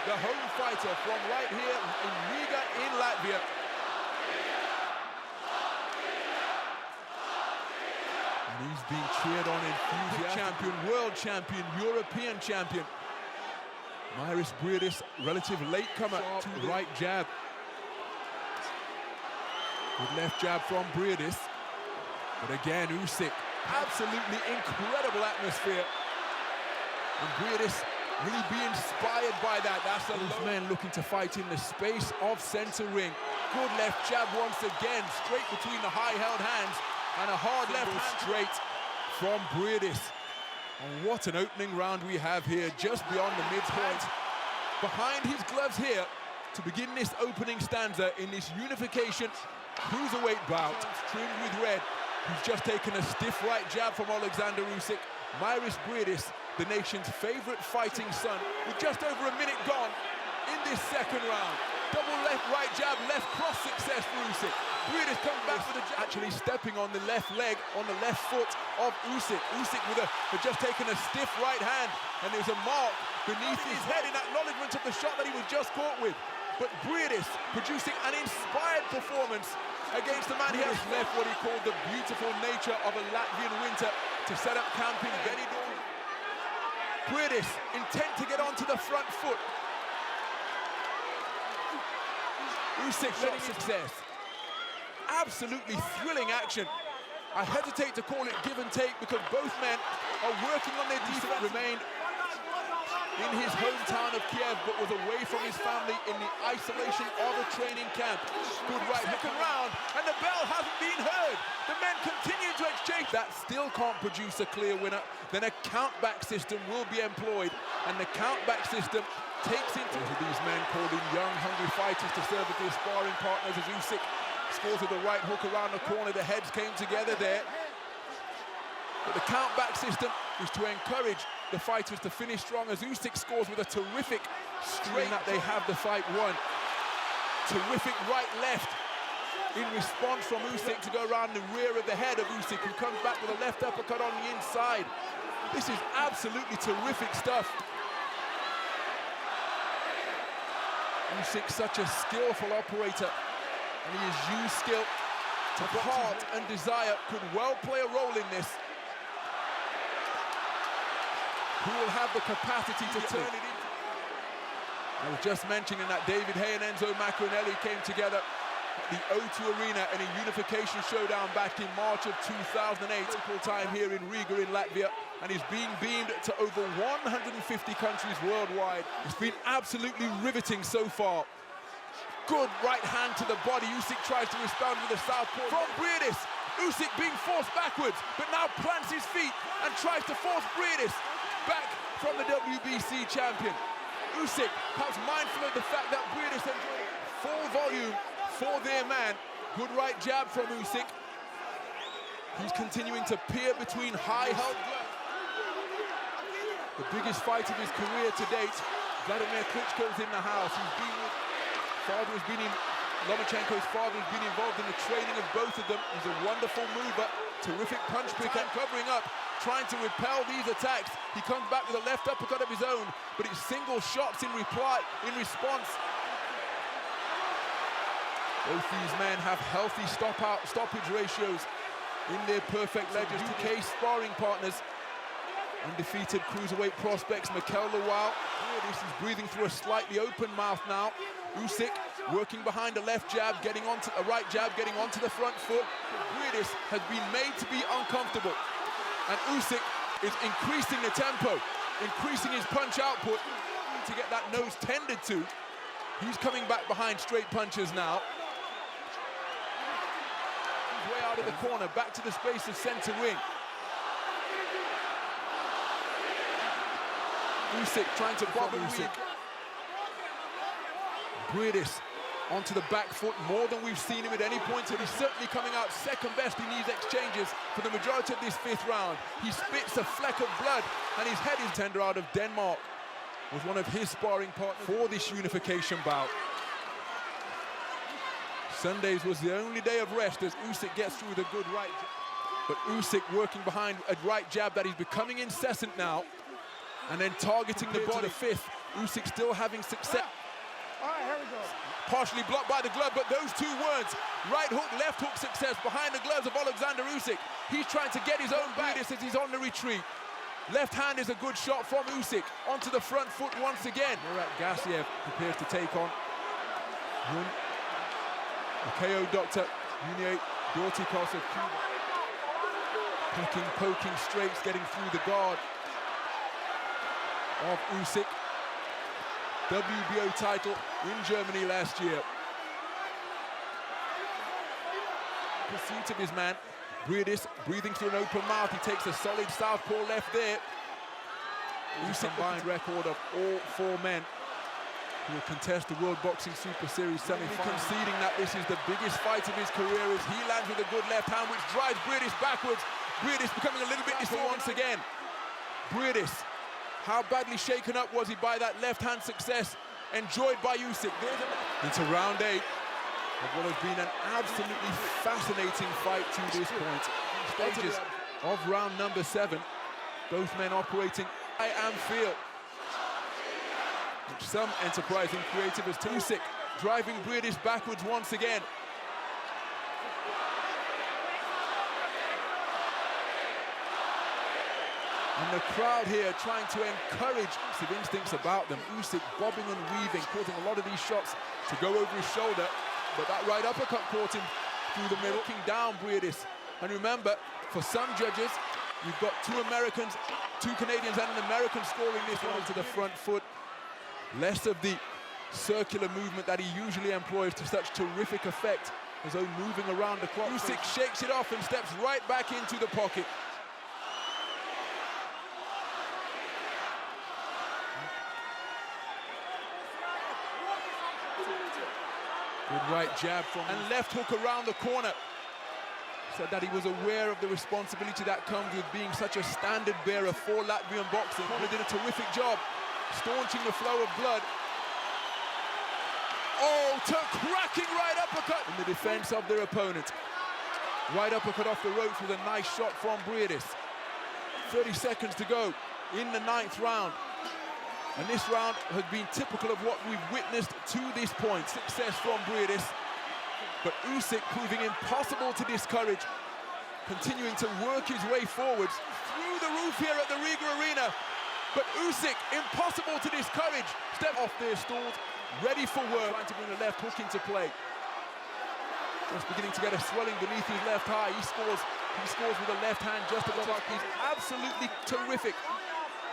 the home fighter from right here in Riga in Latvia. And he's being cheered on enthusiastically. Champion, world champion, European champion. MAIRIS BRIEDIS, relative latecomer to the right jab. Good left jab from BRIEDIS. But again, Usyk, absolutely incredible atmosphere. And BRIEDIS really be inspired by that. That's those men looking to fight in the space of center ring. Good left jab once again, straight between the high-held hands, and a hard left hand straight from BRIEDIS. And what an opening round we have here, just beyond the midpoint. Behind his gloves here, to begin this opening stanza in this unification cruiserweight bout, trimmed with red. He's just taken a stiff right jab from Oleksandr Usyk. MAIRIS BRIEDIS, the nation's favorite fighting son, with just over a minute gone in this second round. Double left, right jab, left cross success for Usyk. BRIEDIS comes back with a jab, actually stepping on the left leg, on the left foot of Usyk. Usyk had just taken a stiff right hand, and there's a mark beneath his head in acknowledgement of the shot that he was just caught with. But BRIEDIS producing an inspired performance against the man. He has left what he called the beautiful nature of a Latvian winter to set up camp in Benidorm. BRIEDIS intent to get onto the front foot. Usyk getting success. Absolutely thrilling action. I hesitate to call it give and take because both men are working on their defense. Remained in his hometown of Kiev, but was away from his family in the isolation of a training camp. Good right hook and round, and the bell hasn't been heard. The men continue to exchange. That still can't produce a clear winner. Then a count-back system will be employed, and the count-back system takes into these men called in young, hungry fighters to serve as their sparring partners as Usyk scores with the right hook around the corner. The heads came together there. But the count-back system is to encourage the fighters to finish strong as Usyk scores with a terrific straight that they have the fight won. Terrific right-left in response from Usyk to go around the rear of the head of Usyk, who comes back with a left uppercut on the inside. This is absolutely terrific stuff. Usyk, such a skillful operator, and he has used skill to heart and desire, could well play a role in this. Who will have the capacity to turn it into? I was just mentioning that David Hay and Enzo Macronelli came together at the O2 Arena in a unification showdown back in March of 2008. Local time here in Riga in Latvia, and is being beamed to over 150 countries worldwide. It's been absolutely riveting so far. Good right hand to the body. Usyk tries to respond with a southpaw from BRIEDIS. Usyk being forced backwards, but now plants his feet and tries to force BRIEDIS back from the WBC champion. Usyk, perhaps mindful of the fact that BRIEDIS enjoyed full volume for their man. Good right jab from Usyk. He's continuing to peer between high-held gloves. The biggest fight of his career to date. Vladimir Klitschko's in the house. Lomachenko's father has been involved in the training of both of them. He's a wonderful mover, terrific punch picker, covering up, trying to repel these attacks. He comes back with a left uppercut of his own, but it's single shots in response. Both these men have healthy stoppage ratios in their perfect ledgers. 2K sparring partners, undefeated cruiserweight prospects, Mikel Lawal. This is breathing through a slightly open mouth now. Usyk working behind a left jab, getting onto a right jab, getting onto the front foot. BRIEDIS has been made to be uncomfortable, and Usyk is increasing the tempo, increasing his punch output to get that nose tended to. He's coming back behind straight punches now. He's way out of the corner, back to the space of center ring. Usyk trying to bob and weave. BRIEDIS onto the back foot more than we've seen him at any point, and he's certainly coming out second best in these exchanges for the majority of this fifth round. He spits a fleck of blood, and his head is tender out of Denmark. Was one of his sparring partners for this unification bout. Sundays was the only day of rest as Usyk gets through with a good right jab. But Usyk working behind a right jab that is becoming incessant now, and then targeting the body. Fifth Usyk still having success. All right, here we go. Partially blocked by the glove, but those two words, right hook, left hook success behind the gloves of Oleksandr Usyk. He's trying to get his own back as he's on the retreat. Left hand is a good shot from Usyk. Onto the front foot once again. Murat Gassiev prepares to take on the KO Dr. Yunier Dortikos of Cuba. Poking straights, getting through the guard of Usyk. WBO title in Germany last year. Pursuit of his man, BRIEDIS, breathing through an open mouth. He takes a solid southpaw left there. Usyk combined record of all four men who will contest the World Boxing Super Series semi-final. Conceding that this is the biggest fight of his career as he lands with a good left hand which drives BRIEDIS backwards. BRIEDIS becoming a little bit disorganized once again. BRIEDIS, how badly shaken up was he by that left hand success enjoyed by Usyk? Into round 8 of what has been an absolutely fascinating fight to this point. Stages of round number 7, both men operating eye and feel. Which some enterprising creative as Usyk driving BRIEDIS backwards once again. And the crowd here trying to encourage some instincts about them. Usyk bobbing and weaving, causing a lot of these shots to go over his shoulder. But that right uppercut caught him through the middle, looking down BRIEDIS. And remember, for some judges, you've got 2 Americans, 2 Canadians and an American scoring this one to the front foot. Less of the circular movement that he usually employs to such terrific effect as though moving around the clock. Usyk shakes it off and steps right back into the pocket. Good right jab from and left hook around the corner. Said that he was aware of the responsibility that comes with being such a standard bearer for Latvian boxing. He did a terrific job staunching the flow of blood. Oh, cracking right uppercut in the defense of their opponent. Right uppercut off the ropes with a nice shot from BRIEDIS. 30 seconds to go in the 9th round. And this round has been typical of what we've witnessed to this point. Success from BRIEDIS, but Usyk proving impossible to discourage, continuing to work his way forwards through the roof here at the Riga Arena. But Usyk, impossible to discourage. Step off their stools, ready for work. Trying to bring the left hook into play. Just beginning to get a swelling beneath his left eye. He scores with a left hand just above. He's absolutely terrific.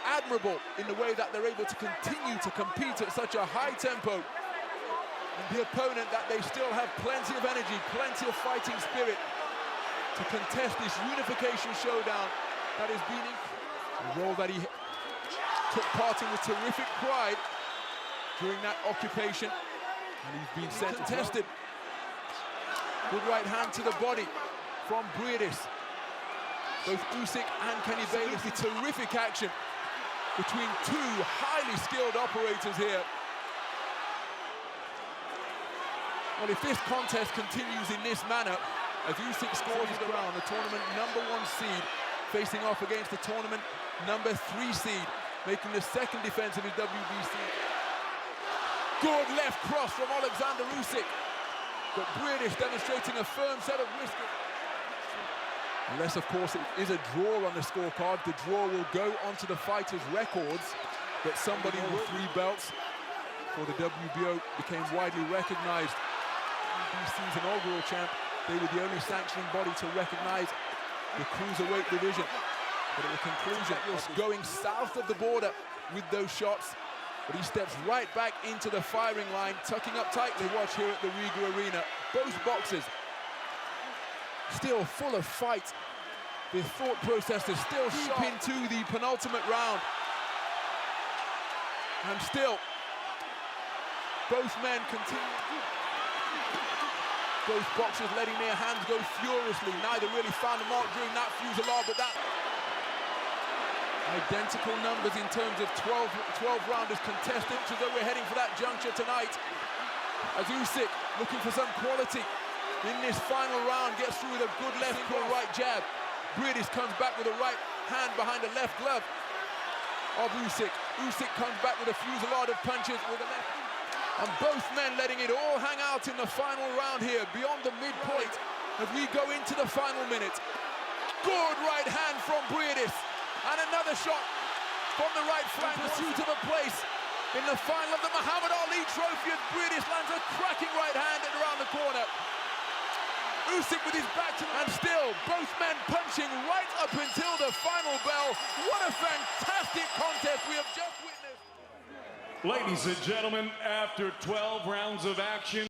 Admirable in the way that they're able to continue to compete at such a high tempo. And the opponent that they still have plenty of energy, plenty of fighting spirit to contest this unification showdown that has been a role that he took part in with terrific pride during that occupation. And he's been sent contested. Good right hand to the body from BRIEDIS. Both Usyk and Kenny Bayless, the terrific action between 2 highly skilled operators here. Well, if this contest continues in this manner, as Usyk scores his crown, the tournament #1 seed, facing off against the tournament #3 seed, making the 2nd defense of his WBC. Good left cross from Oleksandr Usyk, but BRIEDIS demonstrating a firm set of whiskers. Unless, of course, it is a draw on the scorecard. The draw will go onto the fighters' records, but somebody with 3 belts for the WBO became widely recognized. WBC's inaugural champ, they were the only sanctioning body to recognize the cruiserweight division. But at the conclusion, he was going south of the border with those shots, but he steps right back into the firing line, tucking up tightly. Watch here at the Riga Arena. Both boxers still full of fight. Their thought process is still deep into the penultimate round. And still, both men continue. Both boxers letting their hands go furiously. Neither really found a mark during that fusillade, but that identical numbers in terms of 12 rounders contested, so that we're heading for that juncture tonight. As Usyk looking for some quality in this final round, gets through with a good left or right jab. BRIEDIS comes back with a right hand behind the left glove of Usyk. Usyk comes back with a fusillade of punches with a left. And both men letting it all hang out in the final round here, beyond the midpoint, as we go into the final minute. Good right hand from BRIEDIS. And another shot from the right flank, pursuit of a place in the final of the Muhammad Ali Trophy, as BRIEDIS lands a cracking right hand around the corner. Usyk with his back to and still both men punching right up until the final bell. What a fantastic contest we have just witnessed. Ladies and gentlemen, after 12 rounds of action,